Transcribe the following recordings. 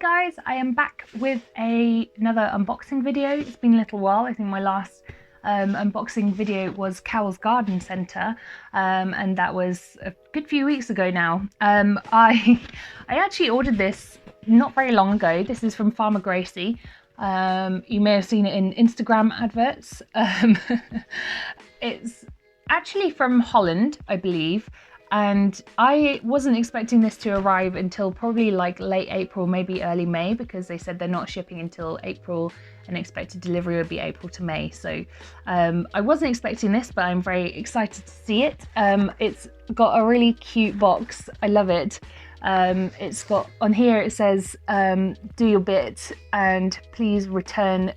guys, I am back with another unboxing video. It's been a little while. I think my last unboxing video was Cowell's Garden Centre, and that was a good few weeks ago now. I actually ordered this not very long ago. This is from Farmer Gracy. You may have seen it in Instagram adverts. It's actually from Holland, I believe. And I wasn't expecting this to arrive until probably like late April, maybe early May, because they said they're not shipping until April and expected delivery would be April to May. So I wasn't expecting this, but I'm very excited to see it. It's got a really cute box. I love it. It's got on here, it says, do your bit and please return,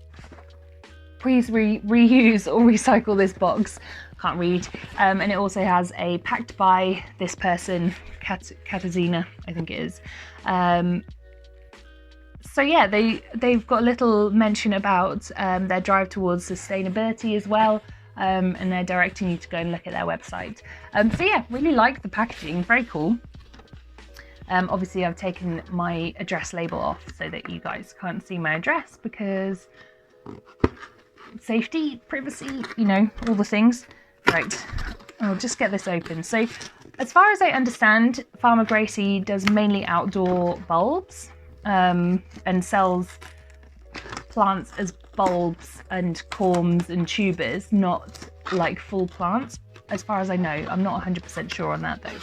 please reuse or recycle this box. Can't read. And it also has a packed by this person, Katarzyna, I think it is. So yeah, they've got a little mention about their drive towards sustainability as well, and they're directing you to go and look at their website. So yeah, really like the packaging, very cool. Obviously I've taken my address label off so that you guys can't see my address because safety, privacy, you know, all the things. Right, I'll just get this open. So as far as I understand, Farmer Gracy does mainly outdoor bulbs and sells plants as bulbs and corms and tubers, not like full plants. As far as I know, I'm not 100% sure on that though.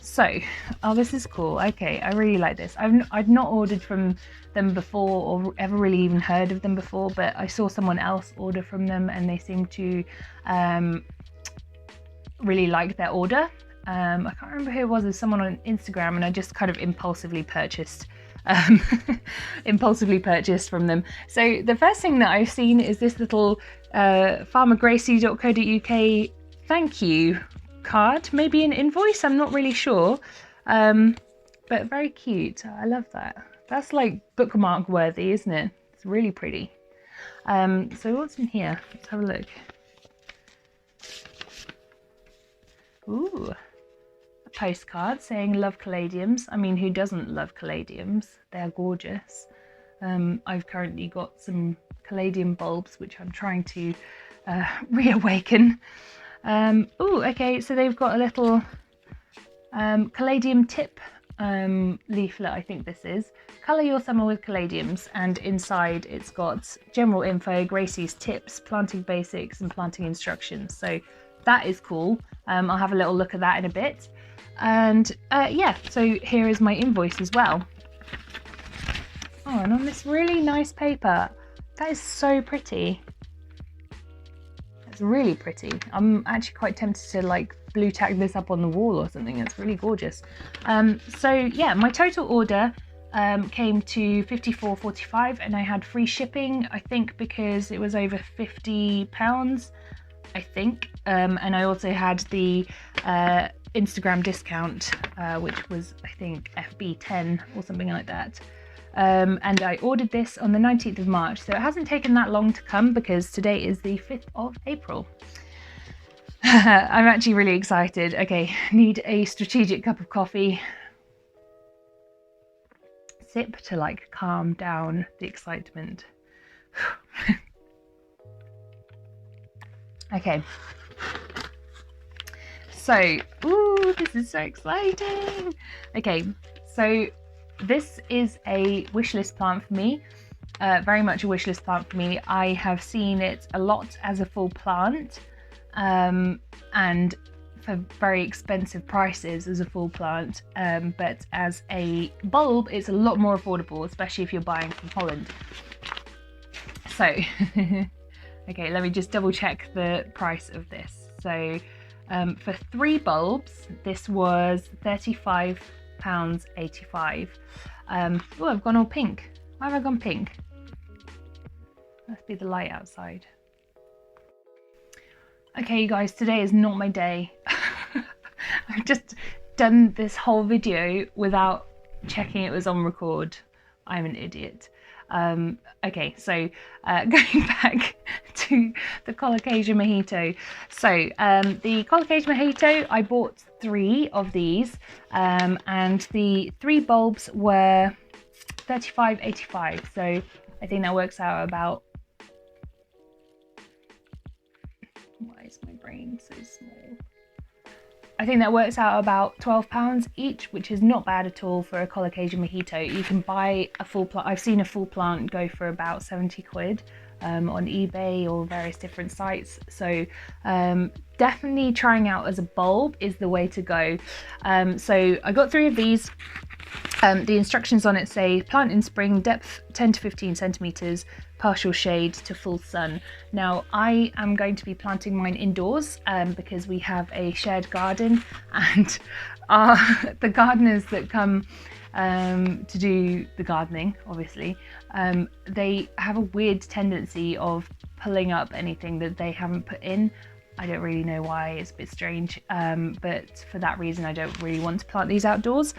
So, oh, this is cool. Okay, I really like this. I've not ordered from them before or ever really even heard of them before, but I saw someone else order from them and they seem to really like their order. I can't remember who it was. There's someone on Instagram and I just kind of impulsively purchased from them. So the first thing that I've seen is this little farmergracy.co.uk thank you card, maybe an invoice, I'm not really sure, but very cute. I love that. That's like bookmark worthy, isn't it? It's really pretty. So what's in here? Let's have a look. Ooh, a postcard saying love Calladiums. I mean, who doesn't love Calladiums? They're gorgeous. I've currently got some Calladium bulbs which I'm trying to reawaken. Oh, okay, so they've got a little Calladium tip leaflet, I think this is. Colour your summer with Calladiums, and inside it's got general info, Gracie's tips, planting basics and planting instructions. So that is cool. I'll have a little look at that in a bit. And yeah, so here is my invoice as well. Oh, and on this really nice paper. That is so pretty. It's really pretty. I'm actually quite tempted to like blue tack this up on the wall or something. It's really gorgeous. So yeah, my total order came to £54.45 and I had free shipping, I think, because it was over £50, I think. And I also had the Instagram discount, which was, I think, FB10 or something like that. And I ordered this on the 19th of March, so it hasn't taken that long to come because today is the 5th of April. I'm actually really excited. Okay, need a strategic cup of coffee. Sip to like calm down the excitement. Okay. So, ooh, this is so exciting. Okay, so this is a wishlist plant for me, very much a wishlist plant for me. I have seen it a lot as a full plant and for very expensive prices as a full plant, but as a bulb it's a lot more affordable, especially if you're buying from Holland. So, okay, let me just double check the price of this. So for 3 bulbs, this was £35.85. Oh, I've gone all pink. Why have I gone pink? Must be the light outside. Okay, you guys, today is not my day. I've just done this whole video without checking it was on record. I'm an idiot. Okay, so going back to the Colocasia Mojito. So the Colocasia Mojito, I bought 3 of these, and the 3 bulbs were 35.85. So I think that works out about, why is my brain so small? I think that works out about £12 each, which is not bad at all for a Colocasia Mojito. You can buy a full plant. I've seen a full plant go for about 70 quid on eBay or various different sites. So definitely trying out as a bulb is the way to go. So I got 3 of these. The instructions on it say plant in spring, depth 10 to 15 centimeters, partial shade to full sun. Now I am going to be planting mine indoors because we have a shared garden, and the gardeners that come to do the gardening, obviously, they have a weird tendency of pulling up anything that they haven't put in. I don't really know why, it's a bit strange, but for that reason I don't really want to plant these outdoors.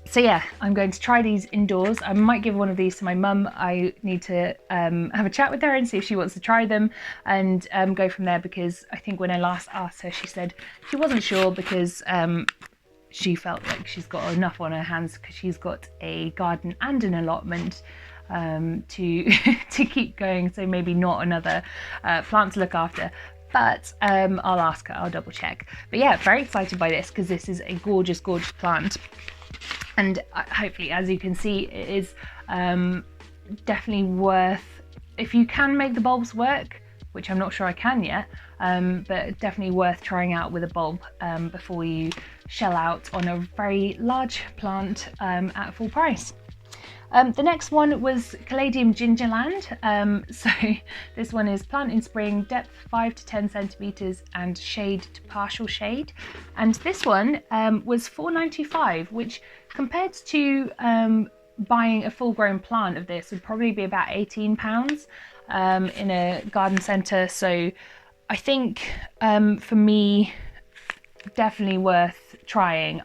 So yeah, I'm going to try these indoors. I might give one of these to my mum. I need to have a chat with her and see if she wants to try them, and go from there, because I think when I last asked her, she said she wasn't sure because she felt like she's got enough on her hands because she's got a garden and an allotment to keep going, so maybe not another plant to look after. But I'll ask her, I'll double check. But yeah, very excited by this because this is a gorgeous, gorgeous plant. And hopefully, as you can see, it is definitely worth, if you can make the bulbs work, which I'm not sure I can yet, but definitely worth trying out with a bulb before you shell out on a very large plant at full price. The next one was Calladium Gingerland. So this one is plant in spring, depth 5 to 10 centimeters and shade to partial shade. And this one was £4.95, which compared to buying a full grown plant of this would probably be about £18 in a garden centre. So I think for me, definitely worth trying.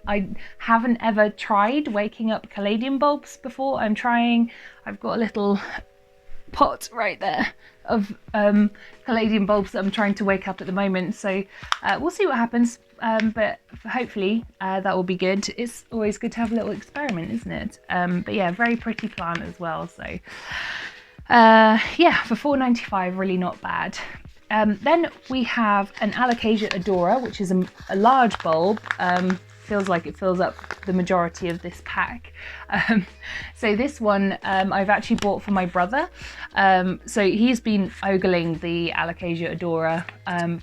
I haven't ever tried waking up Caladium bulbs before. I've got a little pot right there of Caladium bulbs that I'm trying to wake up at the moment. So we'll see what happens, but hopefully that will be good. It's always good to have a little experiment, isn't it? But yeah, very pretty plant as well. So yeah, for £4.95, really not bad. Then we have an Alocasia Adora, which is a large bulb. Feels like it fills up the majority of this pack. So this one I've actually bought for my brother. So he's been ogling the Alocasia Adora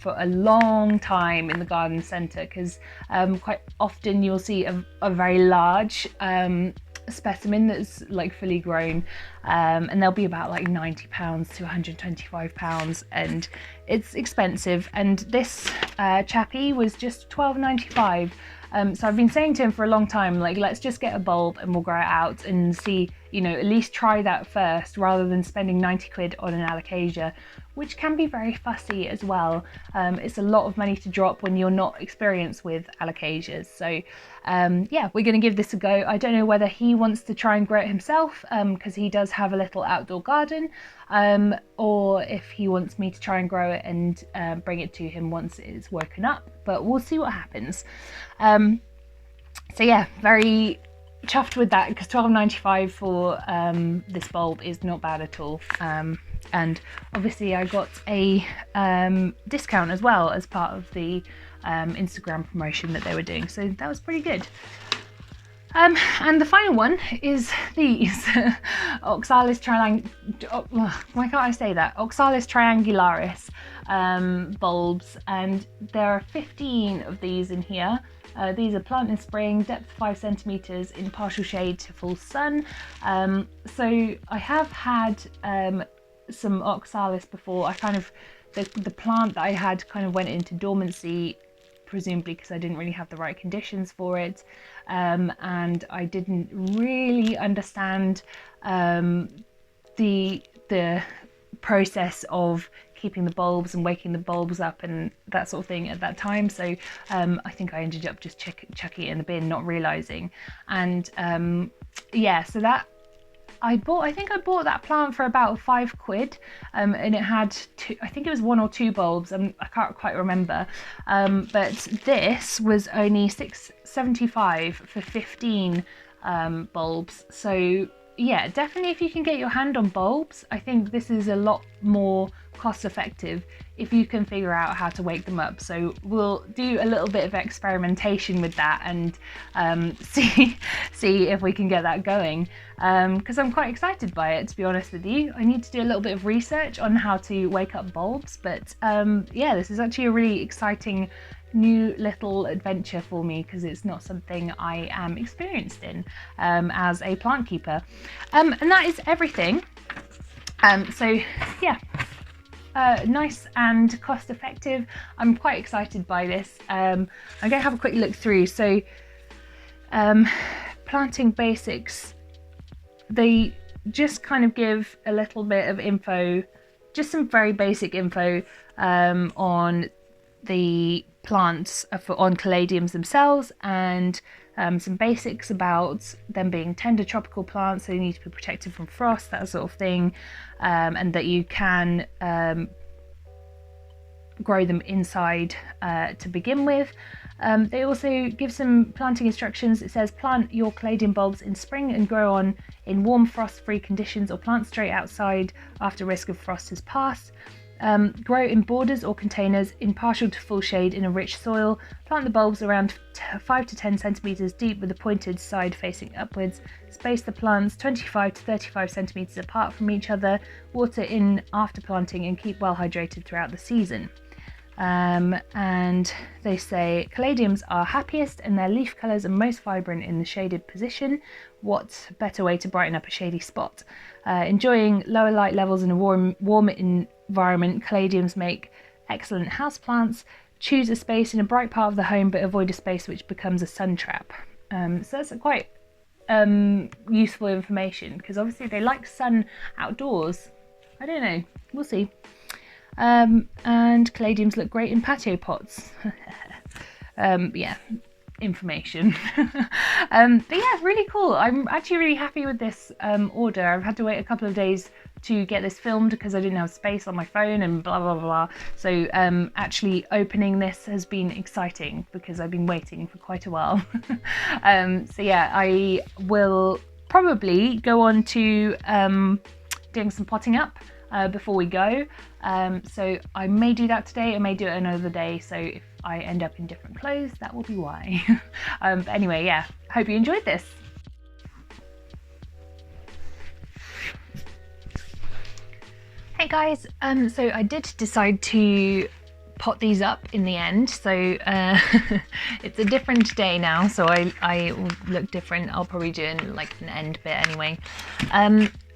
for a long time in the garden centre, because quite often you'll see a very large specimen that's like fully grown, and they'll be about like £90 to £125, and it's expensive. And this chappie was just £12.95. So I've been saying to him for a long time, like, let's just get a bulb and we'll grow it out and see, you know, at least try that first rather than spending 90 quid on an Alocasia, which can be very fussy as well. It's a lot of money to drop when you're not experienced with Alocasias. So yeah, we're going to give this a go. I don't know whether he wants to try and grow it himself because he does have a little outdoor garden, or if he wants me to try and grow it and bring it to him once it's woken up, but we'll see what happens. So yeah, very chuffed with that, because £12.95 for this bulb is not bad at all. And obviously I got a discount as well as part of the Instagram promotion that they were doing, so that was pretty good. And the final one is these Oxalis Triangularis bulbs, and there are 15 of these in here. These are plant in spring, depth 5 centimeters in partial shade to full sun. So I have had some Oxalis before. The plant that I had kind of went into dormancy, presumably because I didn't really have the right conditions for it, and I didn't really understand the process of keeping the bulbs and waking the bulbs up and that sort of thing at that time. So I think I ended up just chucking it in the bin, not realizing. And yeah, so that I think I bought that plant for about 5 quid, and it had I think it was 1 or 2 bulbs, I can't quite remember, but this was only £6.75 for 15 bulbs. So yeah, definitely if you can get your hand on bulbs, I think this is a lot more cost effective if you can figure out how to wake them up. So we'll do a little bit of experimentation with that and see if we can get that going, because I'm quite excited by it, to be honest with you. I need to do a little bit of research on how to wake up bulbs, but yeah, this is actually a really exciting new little adventure for me, because it's not something I am experienced in as a plant keeper. And that is everything. So yeah, nice and cost effective. I'm quite excited by this. I'm going to have a quick look through. So planting basics, they just kind of give a little bit of info, just some very basic info on the plants on caladiums themselves, and some basics about them being tender tropical plants, so they need to be protected from frost, that sort of thing, and that you can grow them inside to begin with. They also give some planting instructions. It says plant your caladium bulbs in spring and grow on in warm frost-free conditions, or plant straight outside after risk of frost has passed. Grow in borders or containers in partial to full shade in a rich soil. Plant the bulbs around 5 to 10 centimeters deep with the pointed side facing upwards. Space the plants 25 to 35 centimeters apart from each other. Water in after planting and keep well hydrated throughout the season. And they say caladiums are happiest and their leaf colours are most vibrant in the shaded position. What better way to brighten up a shady spot? Enjoying lower light levels in a warm environment, caladiums make excellent houseplants. Choose a space in a bright part of the home, but avoid a space which becomes a sun trap. So that's quite useful information, because obviously they like sun outdoors. I don't know, we'll see. And caladiums look great in patio pots. Yeah, information. But yeah, really cool. I'm actually really happy with this order. I've had to wait a couple of days to get this filmed because I didn't have space on my phone and blah blah blah. So actually opening this has been exciting because I've been waiting for quite a while. So yeah, I will probably go on to doing some potting up before we go. So I may do that today, I may do it another day, so if I end up in different clothes, that will be why. But anyway, yeah, hope you enjoyed this. Hey guys, so I did decide to pot these up in the end, so it's a different day now, so I will look different. I'll probably do in like an end bit anyway.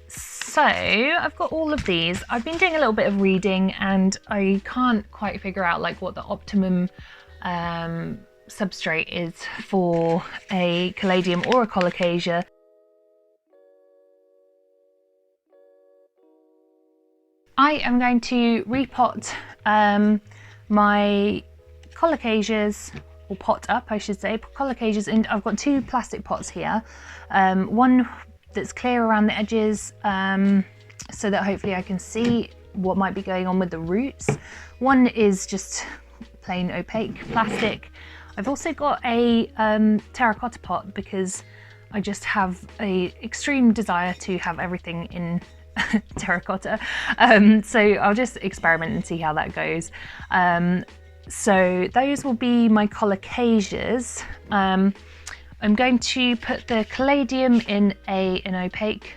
So I've got all of these. I've been doing a little bit of reading and I can't quite figure out like what the optimum substrate is for a caladium or a colocasia. I am going to repot my colocasias, or pot up I should say, colocasias, and I've got two plastic pots here. One that's clear around the edges, so that hopefully I can see what might be going on with the roots. One is just plain opaque plastic. I've also got a terracotta pot because I just have a extreme desire to have everything in terracotta. So I'll just experiment and see how that goes. So those will be my colocasias. I'm going to put the caladium in an opaque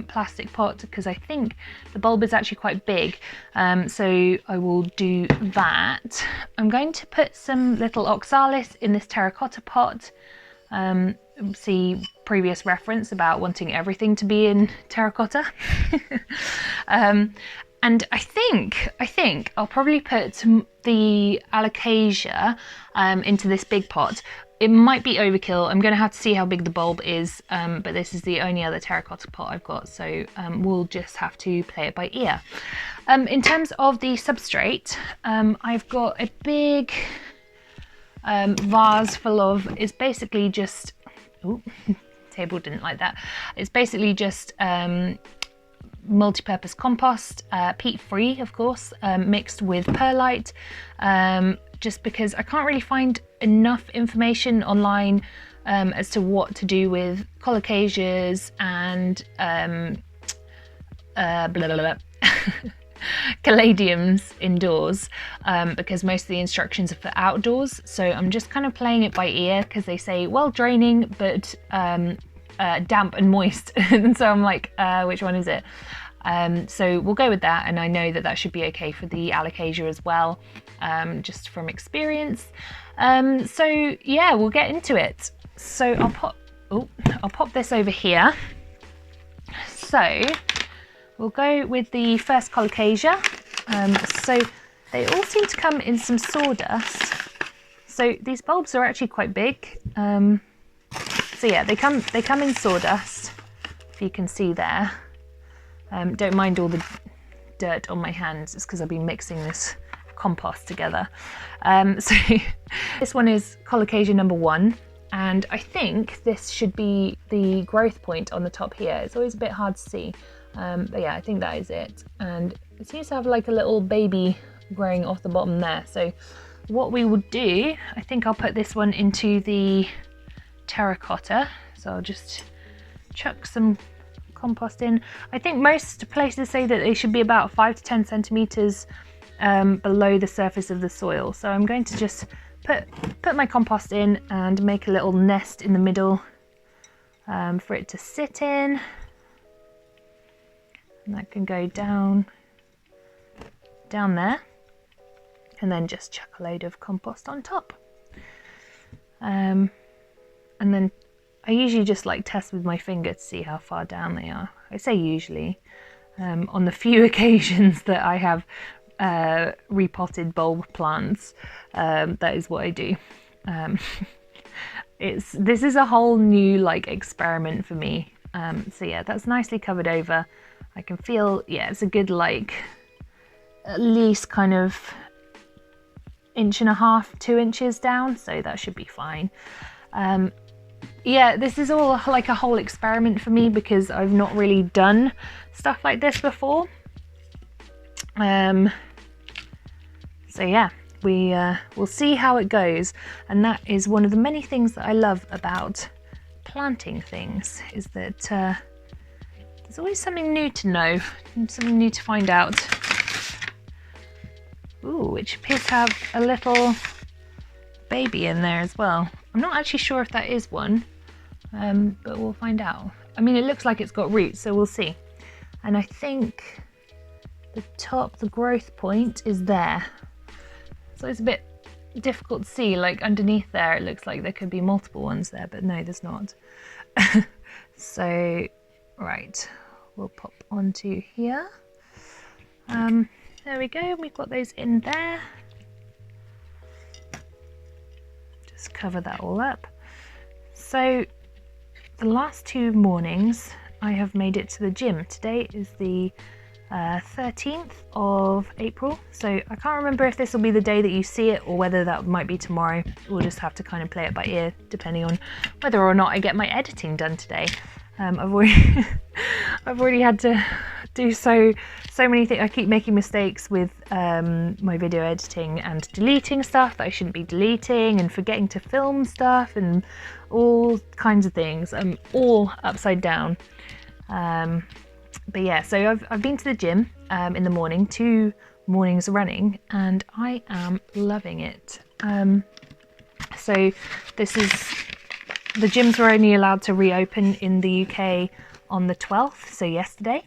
plastic pot because I think the bulb is actually quite big, so I will do that. I'm going to put some little oxalis in this terracotta pot. See previous reference about wanting everything to be in terracotta. And I think I'll probably put the alocasia into this big pot. It might be overkill. I'm going to have to see how big the bulb is, but this is the only other terracotta pot I've got, so we'll just have to play it by ear. In terms of the substrate, I've got a big vase full of, it's basically just, oh, table didn't like that. It's basically just multi-purpose compost, peat-free of course, mixed with perlite, just because I can't really find enough information online as to what to do with colocasias and caladiums indoors, because most of the instructions are for outdoors. So I'm just kind of playing it by ear, because they say well draining but damp and moist and so I'm like, which one is it? So we'll go with that, and I know that that should be okay for the Alocasia as well, just from experience. So yeah, we'll get into it. So I'll pop this over here. So we'll go with the first Colocasia. So they all seem to come in some sawdust. So these bulbs are actually quite big. So yeah, they come in sawdust, if you can see there. Don't mind all the dirt on my hands, it's because I've been mixing this compost together. So this one is Colocasia number 1, and I think this should be the growth point on the top here. It's always a bit hard to see, but yeah, I think that is it. And it seems to have like a little baby growing off the bottom there. So what we will do, I think I'll put this one into the terracotta. So I'll just chuck some compost in. I think most places say that they should be about 5 to 10 centimeters below the surface of the soil. So I'm going to just put my compost in and make a little nest in the middle for it to sit in. And that can go down there, and then just chuck a load of compost on top. And then I usually just like test with my finger to see how far down they are. I say usually. On the few occasions that I have repotted bulb plants, that is what I do. This is a whole new like experiment for me. So yeah, that's nicely covered over. I can feel, yeah, it's a good like at least kind of 1.5 to 2 inches down, so that should be fine. Yeah, this is all like a whole experiment for me, because I've not really done stuff like this before. So yeah, we'll see how it goes, and that is one of the many things that I love about planting things, is that there's always something new to know, something new to find out. Ooh, which appears to have a little baby in there as well. I'm not actually sure if that is one, but we'll find out. I mean, it looks like it's got roots, so we'll see. And I think the growth point is there. So it's a bit difficult to see, like underneath there, it looks like there could be multiple ones there, but no, there's not. So, right, we'll pop onto here. There we go, we've got those in there. Just cover that all up. So the last 2 mornings I have made it to the gym. Today is the 13th of April, so I can't remember if this will be the day that you see it or whether that might be tomorrow. We'll just have to kind of play it by ear depending on whether or not I get my editing done today. I've already had to do so many things. I keep making mistakes with my video editing and deleting stuff that I shouldn't be deleting, and forgetting to film stuff, and all kinds of things. I'm all upside down. But yeah, so I've been to the gym in the morning, 2 mornings running, and I am loving it. So this is, the gyms were only allowed to reopen in the UK on the 12th, so yesterday.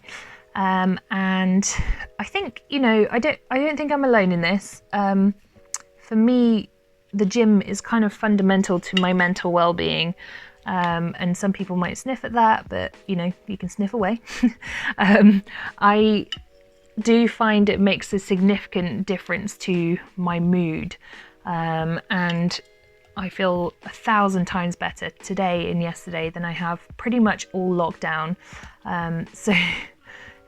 And I think, you know, I don't think I'm alone in this. For me, the gym is kind of fundamental to my mental well-being. And some people might sniff at that, but you know, you can sniff away. I do find it makes a significant difference to my mood. And I feel 1,000 times better today and yesterday than I have pretty much all lockdown. So,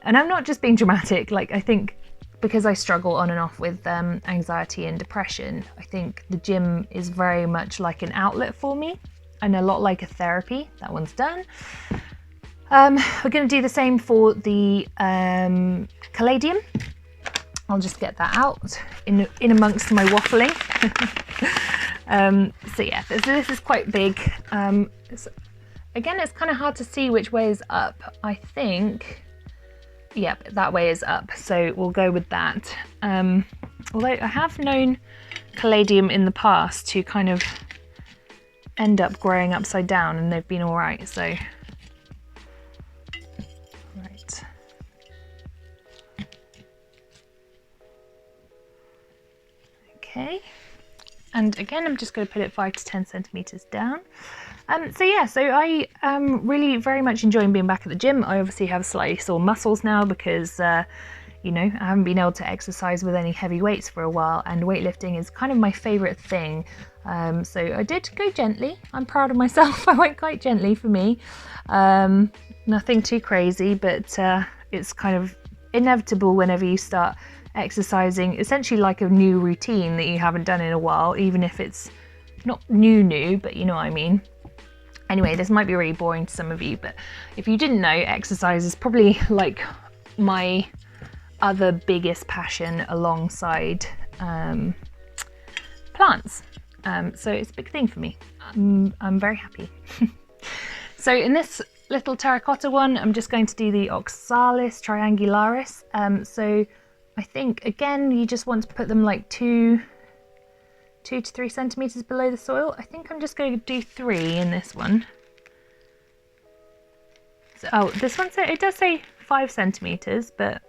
and I'm not just being dramatic, like I think because I struggle on and off with anxiety and depression, I think the gym is very much like an outlet for me, and a lot like a therapy. That one's done. We're going to do the same for the Caladium. I'll just get that out in amongst my waffling. So yeah, this is quite big. Again, it's kind of hard to see which way is up. I think, yep, that way is up, so we'll go with that. Although I have known Caladium in the past to kind of end up growing upside down, and they've been all right, so. Right. Okay. And again, I'm just going to put it 5 to 10 centimeters down. So yeah, so I am really very much enjoying being back at the gym. I obviously have slightly sore muscles now because, you know, I haven't been able to exercise with any heavy weights for a while, and weightlifting is kind of my favorite thing. So I did go gently. I'm proud of myself. I went quite gently for me. Nothing too crazy, but it's kind of inevitable whenever you start exercising, essentially like a new routine that you haven't done in a while, even if it's not new, but you know what I mean. Anyway, this might be really boring to some of you, but if you didn't know, exercise is probably like my other biggest passion alongside plants. So it's a big thing for me. I'm very happy. So in this little terracotta one, I'm just going to do the Oxalis Triangularis. So I think, again, you just want to put them like 2 to 3 centimeters below the soil. I think I'm just going to do 3 in this one. So, oh, this one, it does say 5 centimeters, but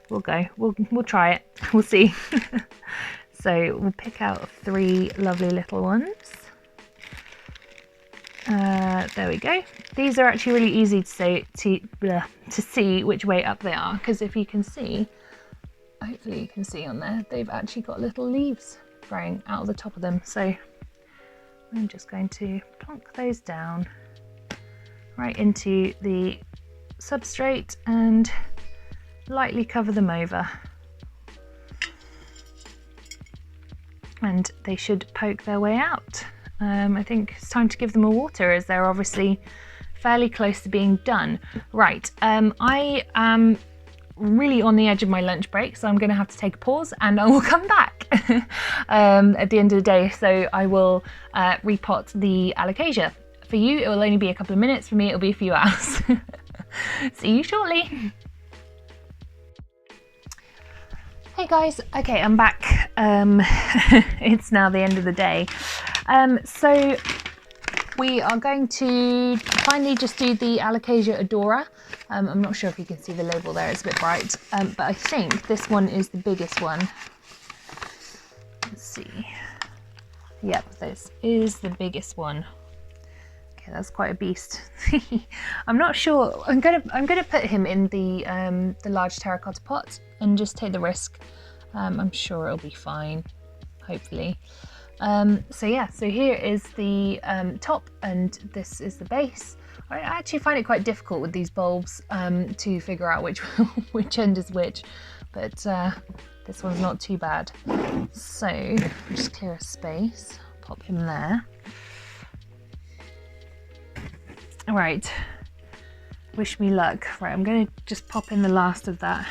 we'll go. We'll try it. We'll see. So we'll pick out 3 lovely little ones. There we go. These are actually really easy to see which way up they are, because if you can see, hopefully you can see on there, they've actually got little leaves growing out of the top of them. So I'm just going to plonk those down right into the substrate and lightly cover them over. And they should poke their way out. I think it's time to give them a water, as they're obviously fairly close to being done. Right, I am really on the edge of my lunch break, so I'm going to have to take a pause and I will come back at the end of the day. So I will repot the Alocasia. For you, it will only be a couple of minutes. For me, it'll be a few hours. See you shortly. Hey guys, okay, I'm back. It's now the end of the day. So we are going to finally just do the Alocasia Adora. I'm not sure if you can see the label there, it's a bit bright, but I think this one is the biggest one. Let's see. Yep, this is the biggest one. Okay, that's quite a beast. I'm not sure. I'm gonna put him in the large terracotta pot and just take the risk. I'm sure it'll be fine, hopefully. So yeah, so here is the top and this is the base. I actually find it quite difficult with these bulbs to figure out which end is which, but this one's not too bad. So just clear a space, pop him there. All right, wish me luck. Right, I'm going to just pop in the last of that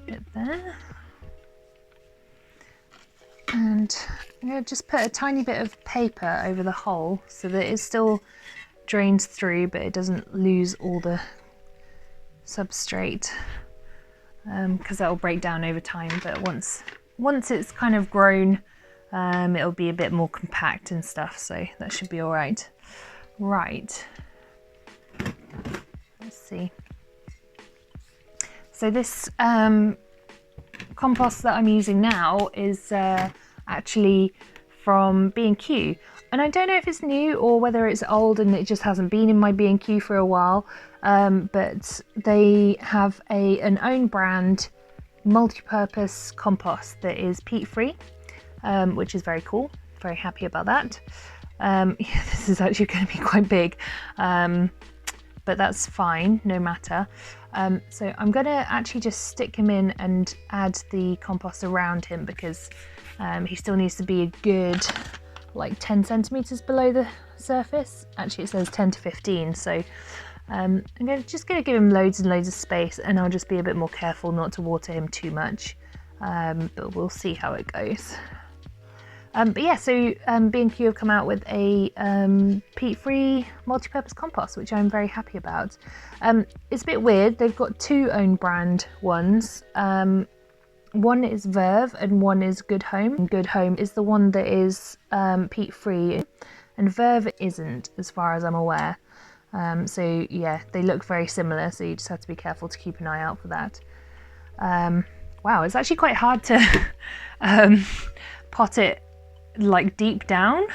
bit there. And I'm going to just put a tiny bit of paper over the hole so that it still drains through, but it doesn't lose all the substrate, because that will break down over time. But once it's kind of grown, it'll be a bit more compact and stuff, so that should be all right. Right, let's see. So this compost that I'm using now is actually from B&Q, and I don't know if it's new or whether it's old and it just hasn't been in my B&Q for a while, but they have an own brand multi-purpose compost that is peat free, which is very cool. Very happy about that. Yeah, this is actually going to be quite big, but that's fine, no matter. So I'm going to actually just stick him in and add the compost around him, because he still needs to be a good like 10 centimeters below the surface. Actually, it says 10 to 15, so I'm just going to give him loads and loads of space, and I'll just be a bit more careful not to water him too much, but we'll see how it goes. But yeah, so B&Q have come out with a peat-free multi-purpose compost, which I'm very happy about. It's a bit weird. They've got two own brand ones. One is Verve and one is Good Home. And Good Home is the one that is peat-free, and Verve isn't, as far as I'm aware. So yeah, they look very similar, so you just have to be careful to keep an eye out for that. Wow, it's actually quite hard to pot it like deep down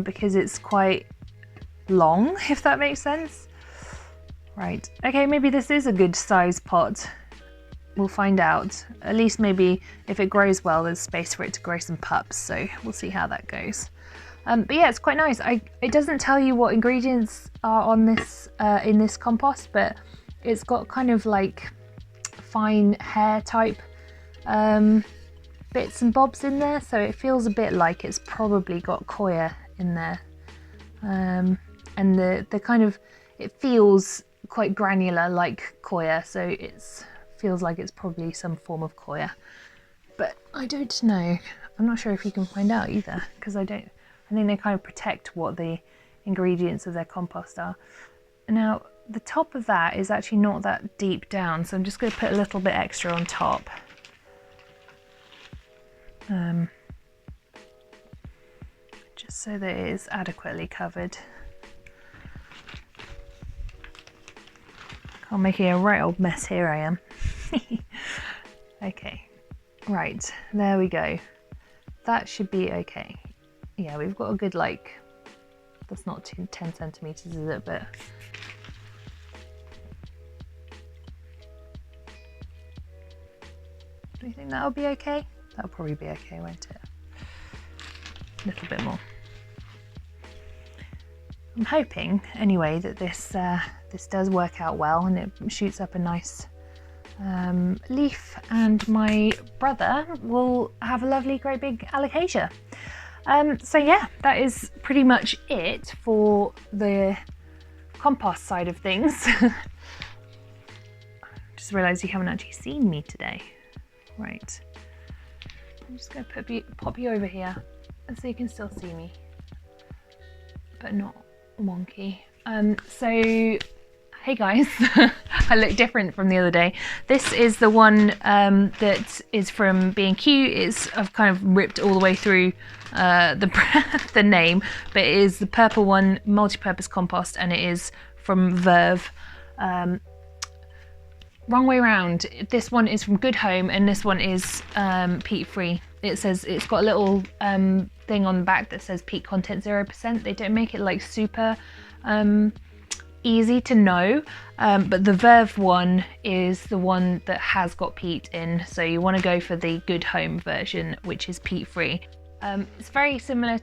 because it's quite long, if that makes sense. Right, okay, maybe this is a good size pot. We'll find out. At least maybe if it grows well, there's space for it to grow some pups, so we'll see how that goes. But yeah, it's quite nice. It doesn't tell you what ingredients are on this in this compost, but it's got kind of like fine hair type bits and bobs in there, so it feels a bit like it's probably got coir in there. And the kind of, it feels quite granular like coir, so it feels like it's probably some form of coir. But I don't know. I'm not sure if you can find out either, because I think they kind of protect what the ingredients of their compost are. Now, the top of that is actually not that deep down, so I'm just going to put a little bit extra on top. Just so that it is adequately covered. I'm making a right old mess here, I am. Okay, right, there we go. That should be okay. Yeah, we've got a good, like, that's not 10 centimeters, is it? But do you think that'll be okay? That'll probably be okay, won't it? A little bit more. I'm hoping, anyway, that this does work out well and it shoots up a nice leaf, and my brother will have a lovely, great big alocasia. So yeah, that is pretty much it for the compost side of things. Just realised you haven't actually seen me today. Right. I'm just going to pop you over here so you can still see me, but not wonky. So, hey guys, I look different from the other day. This is the one that is from B&Q. I've kind of ripped all the way through the name, but it is the purple one, multi-purpose compost, and it is from Verve. Wrong way around. This one is from Good Home, and this one is peat free. It says, it's got a little thing on the back that says peat content 0%. They don't make it like super easy to know, but the Verve one is the one that has got peat in, so you want to go for the Good Home version, which is peat free. It's very similar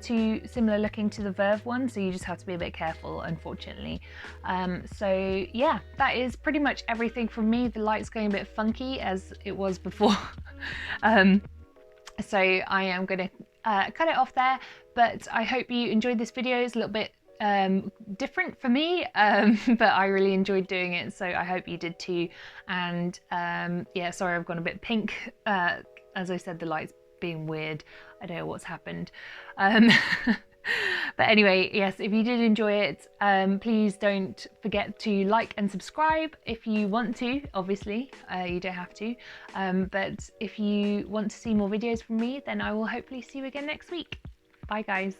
looking to the Verve one, so you just have to be a bit careful, unfortunately. So yeah, that is pretty much everything from me. The light's going a bit funky as it was before. So I am going to cut it off there, but I hope you enjoyed this video. It's a little bit different for me, but I really enjoyed doing it, so I hope you did too. And yeah, sorry I've gone a bit pink. As I said, the light's being weird. I don't know what's happened. But anyway, yes, if you did enjoy it, please don't forget to like and subscribe if you want to. Obviously, you don't have to, but if you want to see more videos from me, then I will hopefully see you again next week. Bye guys.